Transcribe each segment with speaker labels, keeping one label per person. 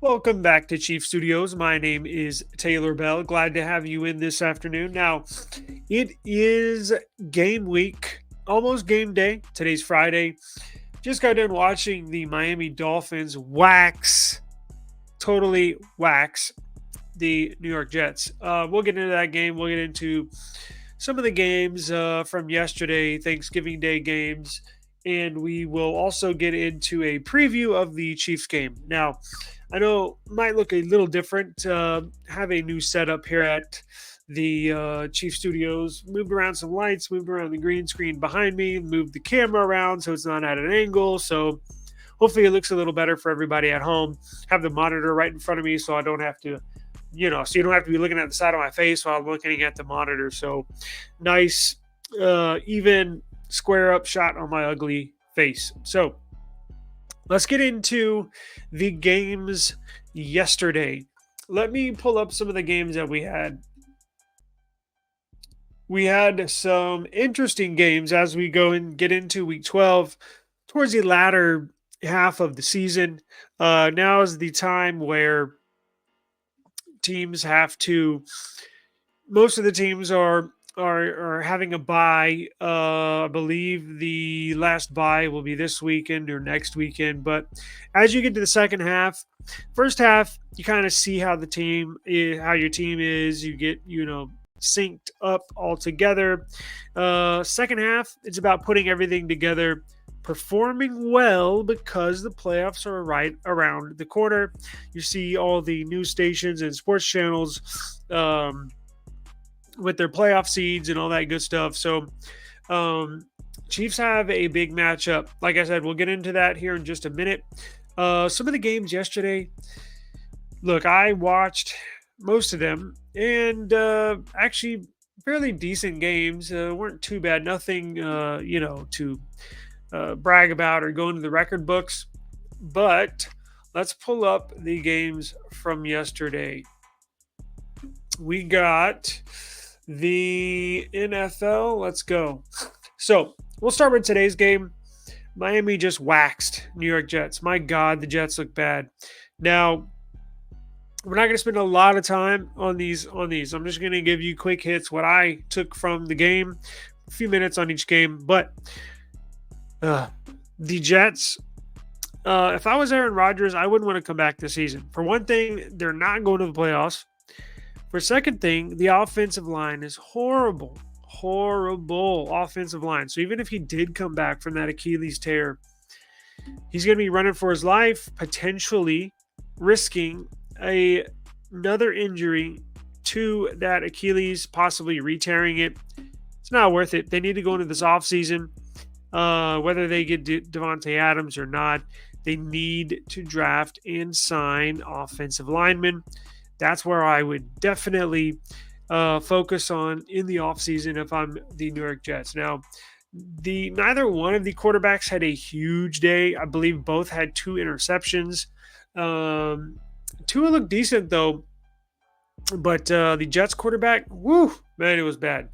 Speaker 1: Welcome back to Chief Studios. My name is Taylor Bell. Glad to have you in this afternoon. Now, it is game week, almost game day. Today's Friday. Just got done watching the Miami Dolphins totally wax the New York Jets. We'll get into that game. We'll get into some of the games from yesterday, Thanksgiving Day games, and we will also get into a preview of the Chiefs game. Now, I know it might look a little different. Have a new setup here at the Chief Studios. Moved around some lights, moved around the green screen behind me, moved the camera around so it's not at an angle. So hopefully it looks a little better for everybody at home. Have the monitor right in front of me so I don't have to, so you don't have to be looking at the side of my face while I'm looking at the monitor. So nice, even square up shot on my ugly face. So let's get into the games yesterday. Let me pull up some of the games that we had. We had some interesting games as we go and get into week 12 towards the latter half of the season. Now is the time where teams have to, most of the teams are having a bye. I believe the last bye will be this weekend or next weekend. But as you get to the second half, first half, you kind of see how how your team is. You get synced up all together. Second half, it's about putting everything together, performing well because the playoffs are right around the corner. You see all the news stations and sports channels. With their playoff seeds and all that good stuff. So, Chiefs have a big matchup. Like I said, we'll get into that here in just a minute. Some of the games yesterday, look, I watched most of them and actually fairly decent games. Weren't too bad. Nothing, to brag about or go into the record books. But let's pull up the games from yesterday. We got the NFL. Let's go. So we'll start with today's game. Miami just waxed New York Jets. My God, the Jets look bad. Now, we're not going to spend a lot of time on these. I'm just going to give you quick hits, what I took from the game, a few minutes on each game. But the Jets, if I was Aaron Rodgers, I wouldn't want to come back this season. For one thing, they're not going to the playoffs. For second thing, the offensive line is horrible offensive line. So even if he did come back from that Achilles tear, he's going to be running for his life, potentially risking another injury to that Achilles, possibly re-tearing it. It's not worth it. They need to go into this offseason, whether they get Devontae Adams or not. They need to draft and sign offensive linemen. That's where I would definitely focus on in the offseason if I'm the New York Jets. Now, neither one of the quarterbacks had a huge day. I believe both had 2 interceptions. Tua looked decent though, but the Jets quarterback, woo, man, it was bad.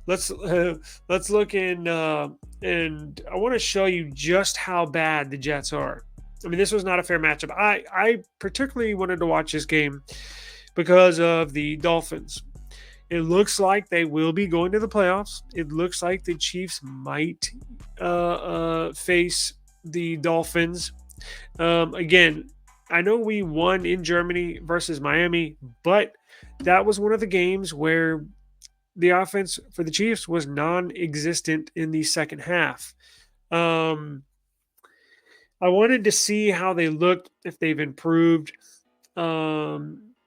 Speaker 1: Let's look in, and I want to show you just how bad the Jets are. I mean, this was not a fair matchup. I particularly wanted to watch this game because of the Dolphins. It looks like they will be going to the playoffs. It looks like the Chiefs might face the Dolphins. Again, I know we won in Germany versus Miami, but that was one of the games where the offense for the Chiefs was non-existent in the second half. I wanted to see how they looked, if they've improved.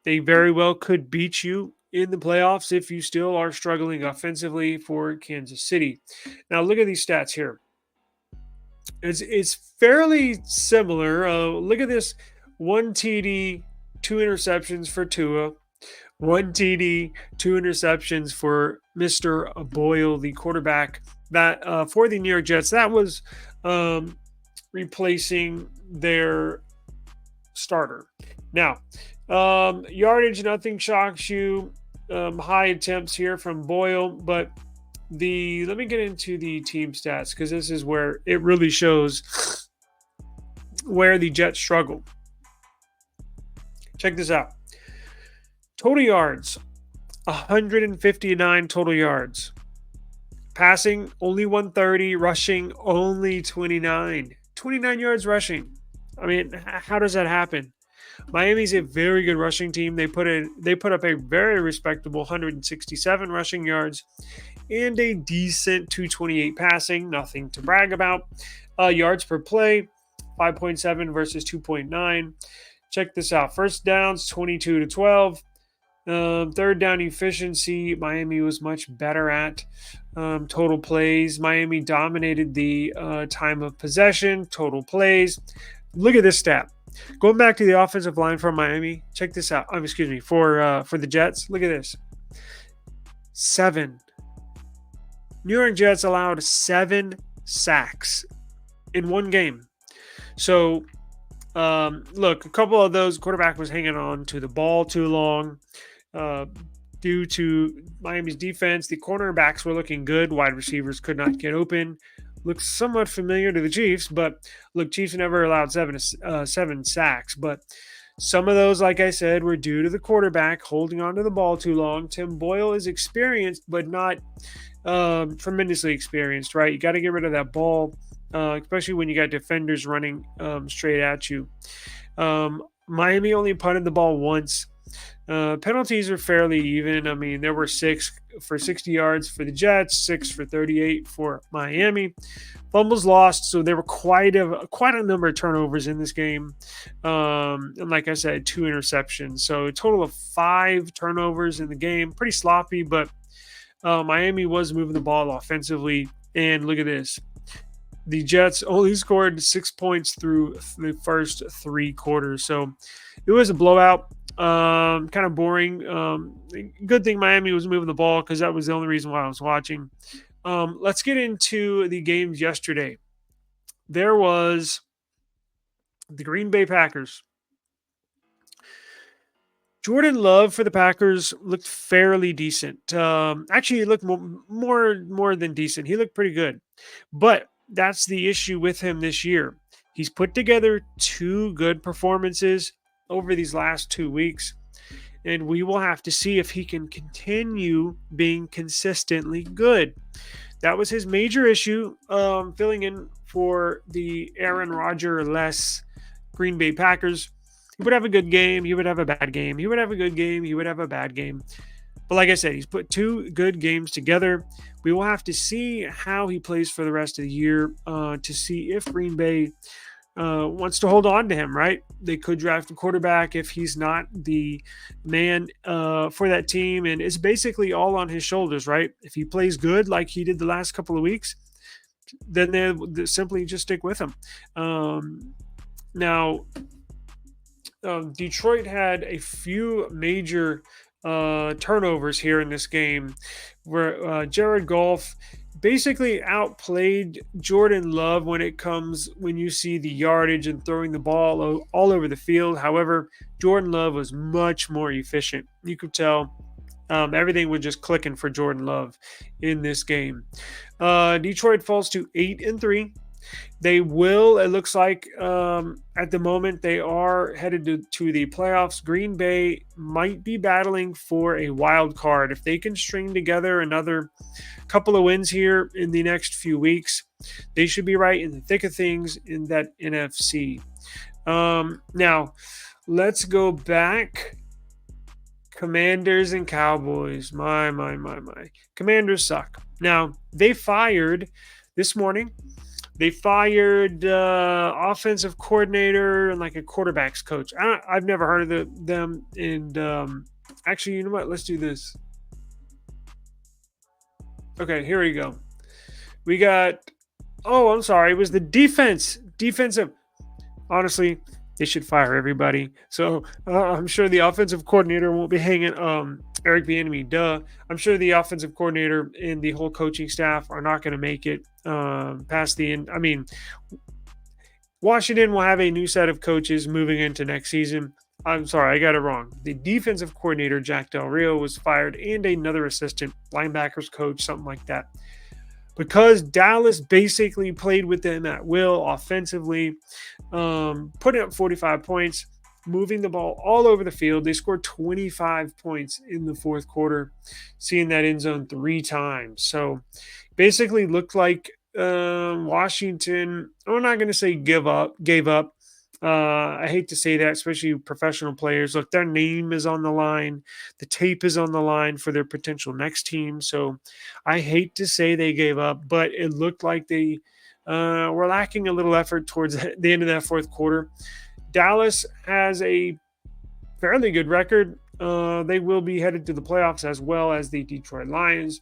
Speaker 1: They very well could beat you in the playoffs if you still are struggling offensively for Kansas City. Now, look at these stats here. It's fairly similar. Look at this: 1 TD, 2 interceptions for Tua, 1 TD, 2 interceptions for Mr. Boyle, the quarterback that for the New York Jets. That was replacing their starter. Now, yardage, nothing shocks you. High attempts here from Boyle, but let me get into the team stats because this is where it really shows where the Jets struggle. Check this out. Total yards, 159 total yards. Passing, only 130. Rushing, only 29. 29 yards rushing. I mean, how does that happen? Miami's a very good rushing team. They put up a very respectable 167 rushing yards and a decent 228 passing. Nothing to brag about. Yards per play, 5.7 versus 2.9. Check this out. First downs, 22 to 12. Third down efficiency, Miami was much better at. Total plays, Miami dominated the time of possession. Total plays. Look at this stat. Going back to the offensive line for Miami, check this out. Excuse me, for the Jets. Look at this. 7. New York Jets allowed 7 sacks in one game. So, look, a couple of those, quarterback was hanging on to the ball too long. Due to Miami's defense, the cornerbacks were looking good. Wide receivers could not get open. Looks somewhat familiar to the Chiefs, but look, Chiefs never allowed 7 sacks. But some of those, like I said, were due to the quarterback holding onto the ball too long. Tim Boyle is experienced, but not tremendously experienced, right? You got to get rid of that ball, especially when you got defenders running straight at you. Miami only punted the ball once. Penalties are fairly even. I mean, there were 6 for 60 yards for the Jets, 6 for 38 for Miami. Fumbles lost, so there were quite a number of turnovers in this game. And like I said, 2 interceptions. So a total of 5 turnovers in the game. Pretty sloppy, but Miami was moving the ball offensively. And look at this. The Jets only scored 6 points through the first 3 quarters. So it was a blowout. Kind of boring. Good thing Miami was moving the ball because that was the only reason why I was watching. Let's get into the games yesterday. There was the Green Bay Packers. Jordan Love for the Packers looked fairly decent. Actually, he looked more than decent. He looked pretty good. But that's the issue with him this year. He's put together 2 good performances over these last 2 weeks, and we will have to see if he can continue being consistently good. That was his major issue, filling in for the Aaron Rodgers-less Green Bay Packers. He would have a good game. He would have a bad game. He would have a good game. He would have a bad game. But like I said, he's put 2 good games together. We will have to see how he plays for the rest of the year to see if Green Bay wants to hold on to him, right? They could draft a quarterback if he's not the man for that team. And it's basically all on his shoulders, right? If he plays good like he did the last couple of weeks, then they simply just stick with him. Now, Detroit had a few major turnovers here in this game where Jared Goff basically outplayed Jordan Love when you see the yardage and throwing the ball all over the field. However, Jordan Love was much more efficient. You could tell everything was just clicking for Jordan Love in this game. Detroit falls to 8-3. They will, it looks like at the moment, they are headed to the playoffs. Green Bay might be battling for a wild card. If they can string together another couple of wins here in the next few weeks, they should be right in the thick of things in that NFC. Now, let's go back. Commanders and Cowboys. My. Commanders suck. Now, they fired this morning. They fired offensive coordinator and like a quarterbacks coach. I've never heard of them. And actually, you know what? Let's do this. Okay, here we go. We got. Oh, I'm sorry. It was the defensive. Honestly, they should fire everybody. So I'm sure the offensive coordinator won't be hanging. Eric Bieniemy, duh. I'm sure the offensive coordinator and the whole coaching staff are not going to make it past the end. I mean, Washington will have a new set of coaches moving into next season. I'm sorry, I got it wrong. The defensive coordinator, Jack Del Rio, was fired, and another assistant linebackers coach, something like that. Because Dallas basically played with them at will offensively, putting up 45 points. moving the ball all over the field. They scored 25 points in the fourth quarter, seeing that end zone 3 times. So basically looked like Washington, I'm not going to say gave up. I hate to say that, especially professional players. Look, their name is on the line. The tape is on the line for their potential next team. So I hate to say they gave up, but it looked like they were lacking a little effort towards the end of that fourth quarter. Dallas has a fairly good record. They will be headed to the playoffs as well as the Detroit Lions.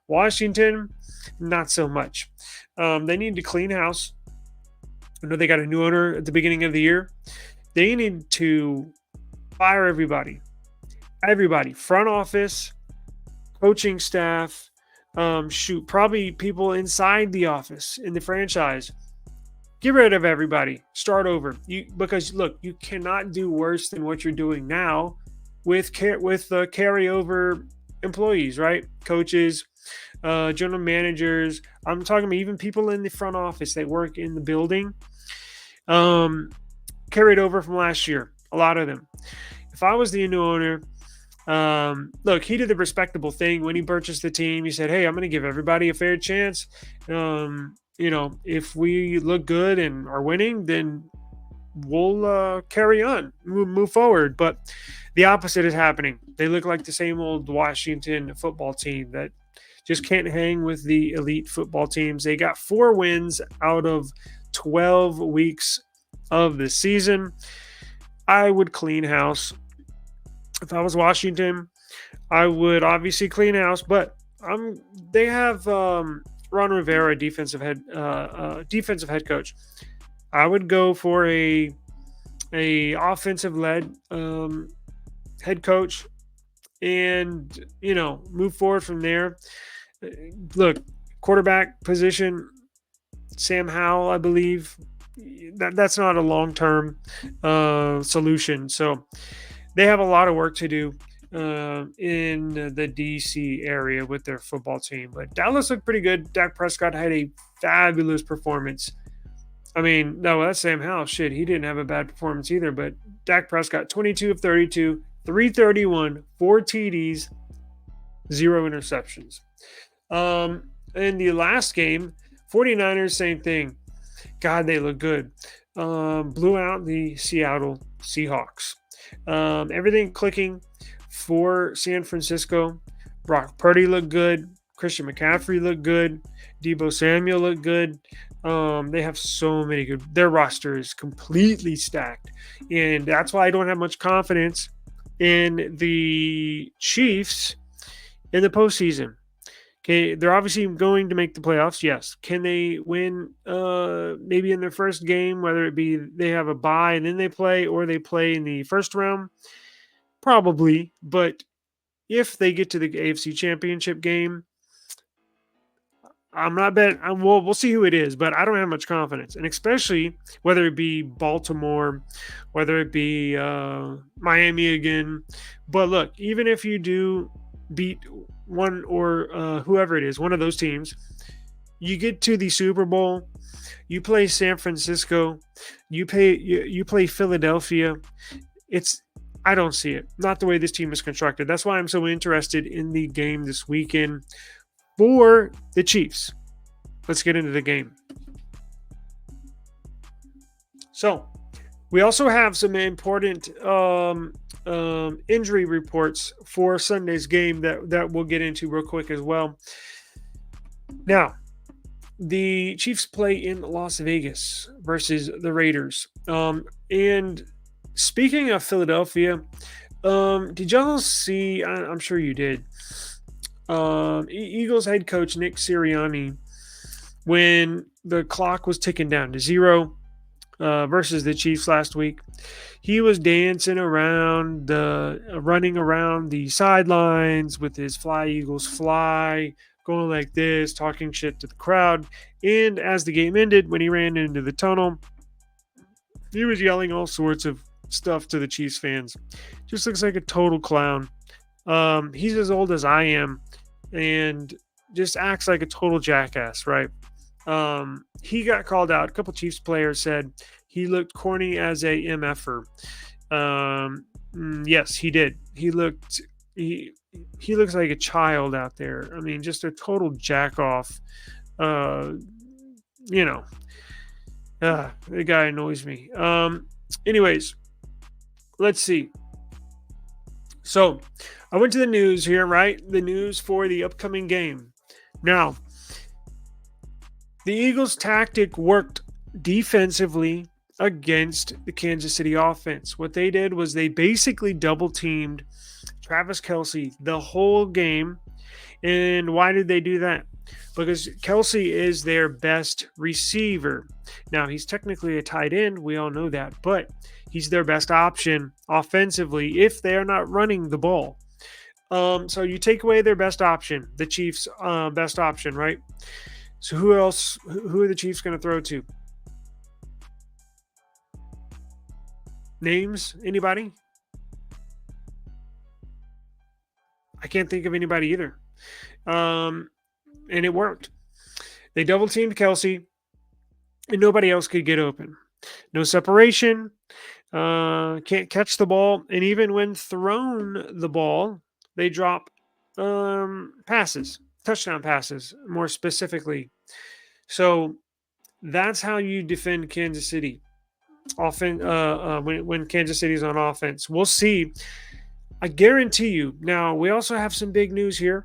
Speaker 1: Washington, not so much. They need to clean house. I know they got a new owner at the beginning of the year. They need to fire everybody. Everybody. Front office, coaching staff, probably people inside the office in the franchise. Get rid of everybody. Start over. Because look, you cannot do worse than what you're doing now with carryover employees, right? Coaches, general managers. I'm talking about even people in the front office that work in the building. Carried over from last year. A lot of them. If I was the new owner, look, he did the respectable thing when he purchased the team. He said, "Hey, I'm going to give everybody a fair chance. If we look good and are winning, then we'll carry on, move forward." But the opposite is happening. They look like the same old Washington football team that just can't hang with the elite football teams. They got 4 wins out of 12 weeks of the season. I would clean house. If I was Washington, I would obviously clean house, but they have Ron Rivera, defensive head coach. I would go for a offensive led head coach, and move forward from there. Look, quarterback position, Sam Howell, I believe. That's not a long-term solution. So they have a lot of work to do in the DC area with their football team. But Dallas looked pretty good. Dak Prescott had a fabulous performance. I mean, no, that's Sam Howell. Shit, he didn't have a bad performance either. But Dak Prescott, 22 of 32, 331, 4 TDs, 0 interceptions. In the last game, 49ers, same thing. God, they look good. Blew out the Seattle Seahawks. Everything clicking for San Francisco. Brock Purdy looked good. Christian McCaffrey looked good. Deebo Samuel looked good. They have so many good. Their roster is completely stacked, and that's why I don't have much confidence in the Chiefs in the postseason. Okay, they're obviously going to make the playoffs. Yes. Can they win maybe in their first game, whether it be they have a bye and then they play, or they play in the first round? Probably. But if they get to the AFC Championship game, I'm not betting. We'll see who it is, but I don't have much confidence. And especially whether it be Baltimore, whether it be Miami again. But look, even if you do beat one or whoever it is, one of those teams, you get to the Super Bowl, you play San Francisco, you play Philadelphia. I don't see it. Not the way this team is constructed. That's why I'm so interested in the game this weekend for the Chiefs. Let's get into the game. So, we also have some important injury reports for Sunday's game that we'll get into real quick as well. Now, the Chiefs play in Las Vegas versus the Raiders. And speaking of Philadelphia, did y'all see? I'm sure you did. Eagles head coach Nick Sirianni, when the clock was ticking down to 0 versus the Chiefs last week, he was dancing around, running around the sidelines with his Fly Eagles Fly, going like this, talking shit to the crowd. And as the game ended, when he ran into the tunnel, he was yelling all sorts of stuff to the Chiefs fans. Just looks like a total clown. He's as old as I am and just acts like a total jackass, right? He got called out. A couple Chiefs players said he looked corny as a MFer. Yes, he did. He he looks like a child out there. I mean, just a total jack off. Uh, you know, the guy annoys me. Anyways, let's see. So, I went to the news here, right? The news for the upcoming game. Now, the Eagles' tactic worked defensively against the Kansas City offense. What they did was they basically double teamed Travis Kelsey the whole game. And why did they do that? Because Kelsey is their best receiver. Now, he's technically a tight end. We all know that. But he's their best option offensively if they are not running the ball. So you take away their best option, the Chiefs' best option, right? So who else? Who are the Chiefs going to throw to? Names? Anybody? I can't think of anybody either. And it worked. They double teamed Kelsey, and nobody else could get open. No separation. Can't catch the ball, and even when thrown the ball, they drop passes, touchdown passes, more specifically. So that's how you defend Kansas City. When Kansas City's on offense, we'll see. I guarantee you. Now we also have some big news here.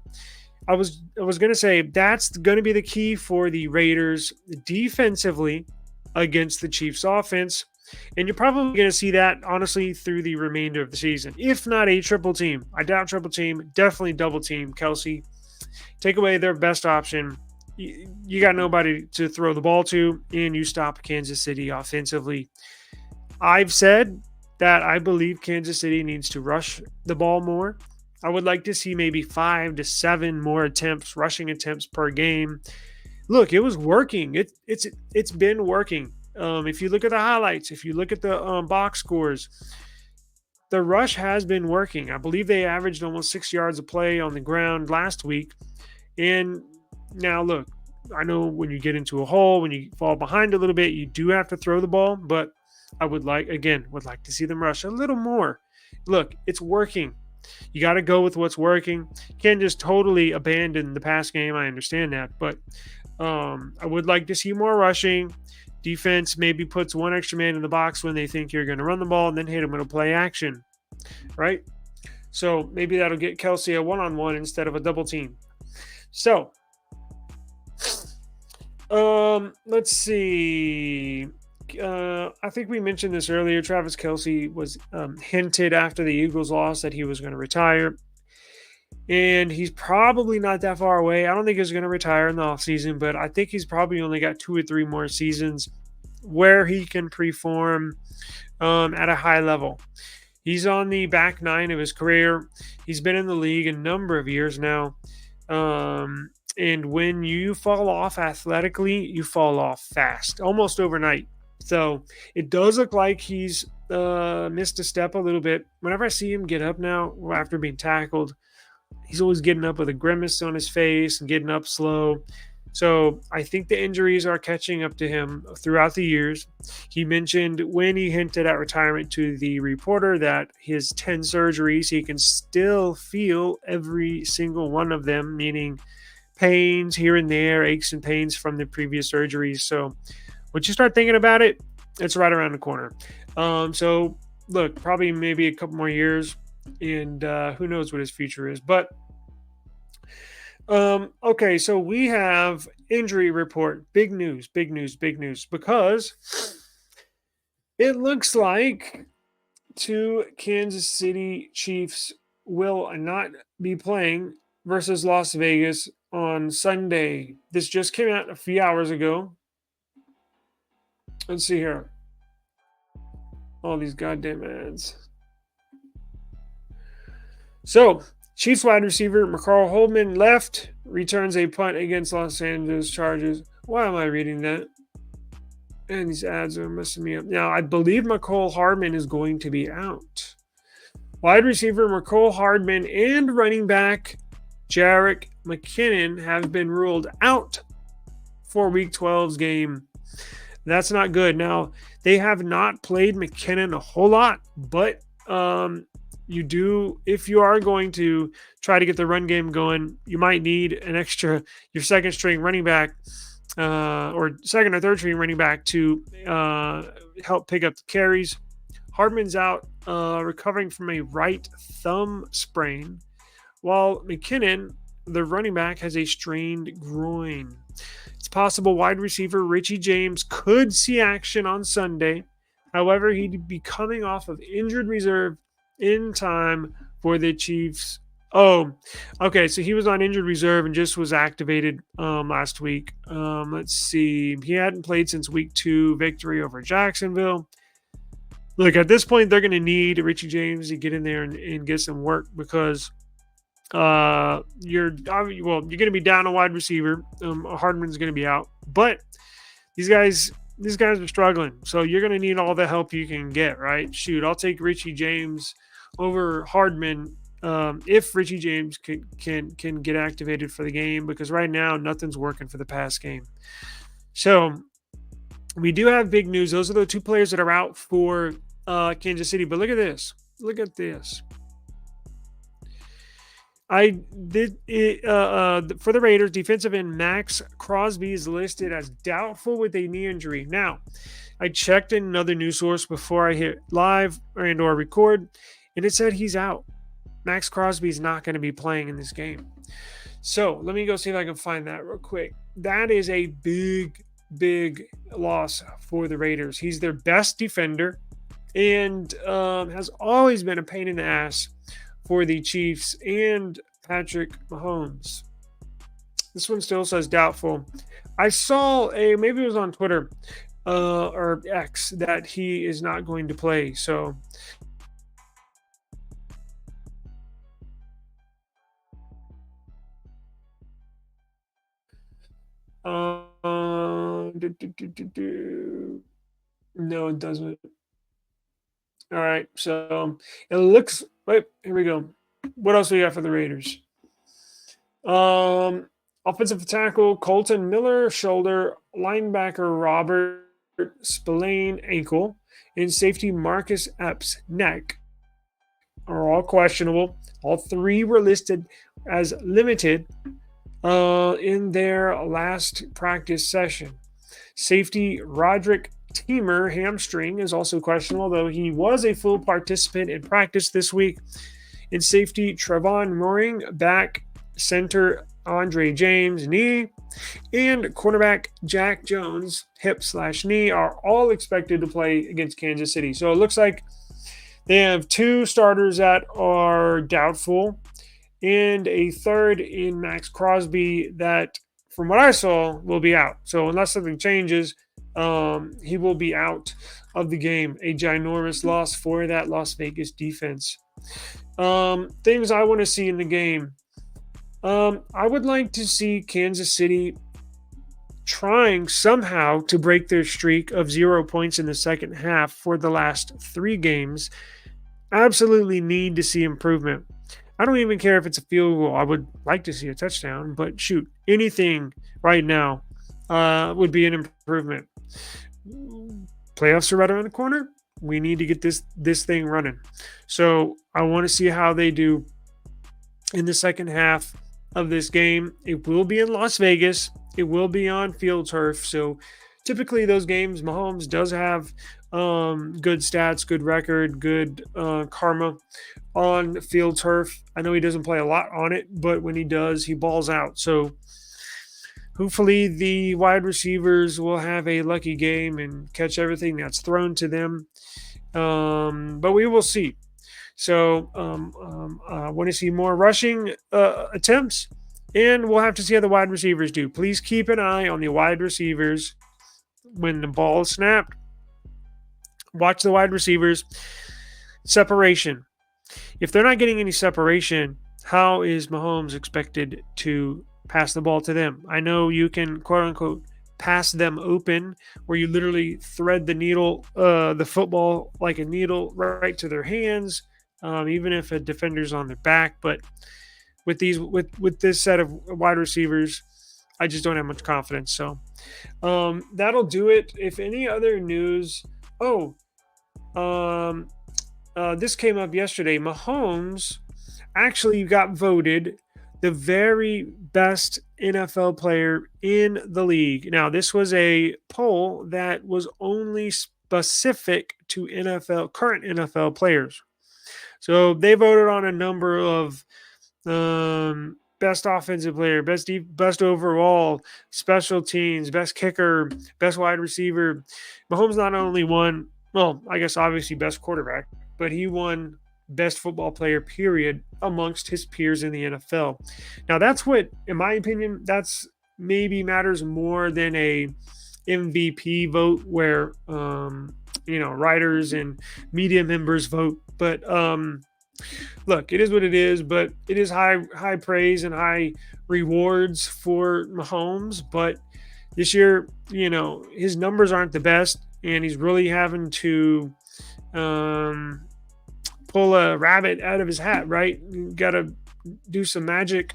Speaker 1: I was going to say that's going to be the key for the Raiders defensively against the Chiefs offense. And you're probably going to see that, honestly, through the remainder of the season. If not a triple team. I doubt triple team. Definitely double team Kelsey. Take away their best option. You got nobody to throw the ball to, and you stop Kansas City offensively. I've said that I believe Kansas City needs to rush the ball more. I would like to see maybe 5 to 7 more rushing attempts per game. Look, it was working. It's been working. If you look at the highlights, if you look at the box scores, the rush has been working. I believe they averaged almost 6 yards a play on the ground last week. And now, look, I know when you get into a hole, when you fall behind a little bit, you do have to throw the ball. But I would like to see them rush a little more. Look, it's working. You got to go with what's working. You can't just totally abandon the pass game. I understand that. But I would like to see more rushing. Defense maybe puts one extra man in the box when they think you're going to run the ball and then hit him with a play action, right? So maybe that'll get Kelsey a one-on-one instead of a double team. So let's see. I think we mentioned this earlier. Travis Kelsey was hinted after the Eagles loss that he was going to retire. And he's probably not that far away. I don't think he's going to retire in the offseason, but I think he's probably only got 2 or 3 more seasons where he can perform at a high level. He's on the back 9 of his career. He's been in the league a number of years now. And when you fall off athletically, you fall off fast, almost overnight. So it does look like he's missed a step a little bit. Whenever I see him get up now after being tackled, he's always getting up with a grimace on his face and getting up slow. So I think the injuries are catching up to him throughout the years. He mentioned when he hinted at retirement to the reporter that his 10 surgeries, he can still feel every single one of them, meaning pains here and there, aches and pains from the previous surgeries. So once you start thinking about it, it's right around the corner. So look, probably maybe a couple more years, and who knows what his future is. But okay, so we have injury report. Big news, because it looks like 2 Kansas City Chiefs will not be playing versus Las Vegas on Sunday. This just came out a few hours ago. Let's see here. All these goddamn ads. So, Chiefs wide receiver McCall Holman left, returns a punt against Los Angeles Chargers. Why am I reading that? And these ads are messing me up. Now, I believe McCall Hardman is going to be out. Wide receiver McCall Hardman and running back Jerick McKinnon have been ruled out for Week 12's game. That's not good. Now, They have not played McKinnon a whole lot, but if you are going to try to get the run game going, you might need your second string running back, or second or third string running back to help pick up the carries. Hardman's out, recovering from a right thumb sprain, while McKinnon, the running back, has a strained groin. It's possible wide receiver Richie James could see action on Sunday. However, he'd be coming off of injured reserve in time for the Chiefs. Oh, okay. So he was on injured reserve and just was activated last week. Let's see. He hadn't played since week 2 victory over Jacksonville. Look, at this point, they're going to need Richie James to get in there and get some work, because you're going to be down a wide receiver. Hardman's going to be out, but these guys are struggling, so you're going to need all the help you can get. Right? Shoot, I'll take Richie James over Hardman if Richie James can get activated for the game, because right now nothing's working for the pass game. So we do have big news. Those are the 2 players that are out for Kansas City. But look at this. Look at this. For the Raiders, defensive end Max Crosby is listed as doubtful with a knee injury. Now, I checked in another news source before I hit live or record, and it said he's out. Max Crosby is not going to be playing in this game. So let me go see if I can find that real quick. That is a big loss for the Raiders. He's their best defender and has always been a pain in the ass for the Chiefs and Patrick Mahomes. This one still says doubtful. I saw maybe it was on Twitter or X, that he is not going to play. So no, it doesn't. All right, so it looks. Wait, here we go. What else we got for the Raiders? Offensive tackle Colton Miller, shoulder; linebacker Robert Spillane, ankle; and safety Marcus Epps, neck, are all questionable. All 3 were listed as limited in their last practice session. Safety Roderick Teamer, hamstring, is also questionable, though he was a full participant in practice this week. In safety, Trevon Mooring, back; center Andre James, knee; and cornerback Jack Jones, hip/knee, are all expected to play against Kansas City. So it looks like they have 2 starters that are doubtful, and a third in Max Crosby that, from what I saw, will be out. So unless something changes, he will be out of the game. A ginormous loss for that Las Vegas defense. Things I want to see in the game. I would like to see Kansas City trying somehow to break their streak of 0 points in the second half for the last 3 games. Absolutely need to see improvement. I don't even care if it's a field goal. I would like to see a touchdown, but shoot, anything right now would be an improvement. Playoffs are right around the corner. We need to get this thing running. So I want to see how they do in the second half of this game. It will be in Las Vegas. It will be on field turf. So typically those games, Mahomes does have good stats, good record, good karma on field turf. I know he doesn't play a lot on it, but when he does, he balls out. So hopefully the wide receivers will have a lucky game and catch everything that's thrown to them. But we will see. So I want to see more rushing attempts, and we'll have to see how the wide receivers do. Please keep an eye on the wide receivers when the ball is snapped. Watch the wide receivers. Separation. If they're not getting any separation, how is Mahomes expected to pass the ball to them? I know you can, quote unquote, pass them open, where you literally thread the needle, the football like a needle right to their hands, even if a defender's on their back. But with this set of wide receivers, I just don't have much confidence. So that'll do it. If any other news Oh, um, this came up yesterday. Mahomes actually got voted the very best NFL player in the league. Now, this was a poll that was only specific to current NFL players. So they voted on a number of best offensive player, best overall, special teams, best kicker, best wide receiver. Mahomes not only won, well, I guess obviously best quarterback, but he won best football player period amongst his peers in the NFL. Now that's what, in my opinion, that's maybe matters more than a MVP vote where writers and media members vote. But look, it is what it is, but it is high praise and high rewards for Mahomes. But this year, his numbers aren't the best, and he's really having to um, pull a rabbit out of his hat. Right, got to do some magic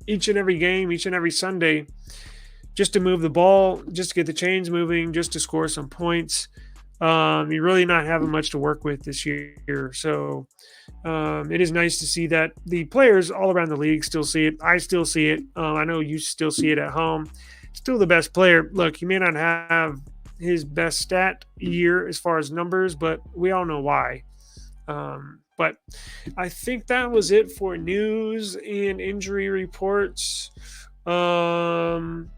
Speaker 1: each and every game, each and every Sunday, just to move the ball, just to get the chains moving, just to score some points. You're really not having much to work with this year. So it is nice to see that the players all around the league still see it. I still see it. I know you still see it at home. Still the best player. Look, he may not have his best stat year as far as numbers, but we all know why. But I think that was it for news and injury reports. Um,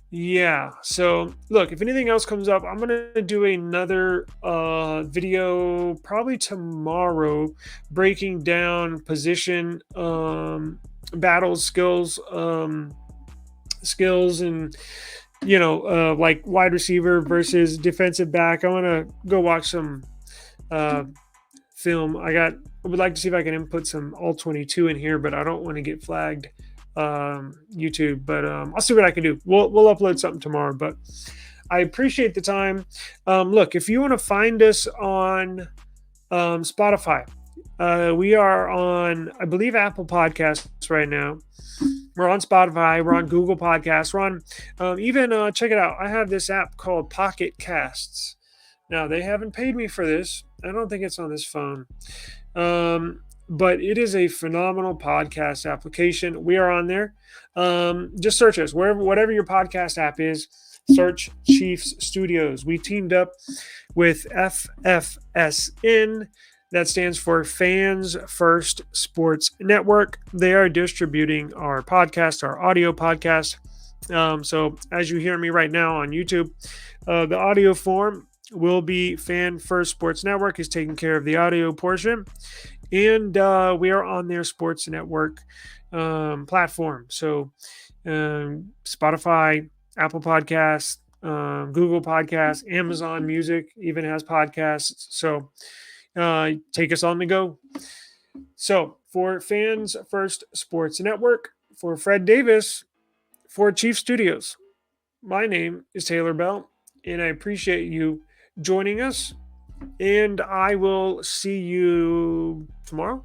Speaker 1: yeah. So look, if anything else comes up, I'm gonna do another video probably tomorrow, breaking down position battle skills and like wide receiver versus defensive back. I wanna go watch some uh film. I would like to see if I can input some all 22 in here, but I don't want to get flagged YouTube. But I'll see what I can do. We'll upload something tomorrow. But I appreciate the time. Look, if you want to find us on Spotify, we are on, I believe, Apple Podcasts right now. We're on Spotify. We're on Google Podcasts. We're on even check it out. I have this app called Pocket Casts. Now, they haven't paid me for this. I don't think it's on this phone. But it is a phenomenal podcast application. We are on there. Just search us whatever your podcast app is. Search Chiefs Studios. We teamed up with FFSN. That stands for Fans First Sports Network. They are distributing our podcast, our audio podcast. So as you hear me right now on YouTube, the audio form will be Fan First Sports Network is taking care of the audio portion. And we are on their sports network platform. So Spotify, Apple Podcasts, Google Podcasts, Amazon Music even has podcasts. So take us on the go. So for Fans First Sports Network, for Fred Davis, for Chief Studios, my name is Taylor Bell, and I appreciate you joining us. And I will see you tomorrow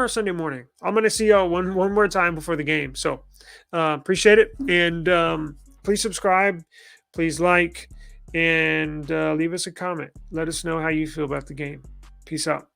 Speaker 1: Sunday morning. I'm going to see y'all one more time before the game. So appreciate it. And please subscribe, please like, and leave us a comment. Let us know how you feel about the game. Peace out.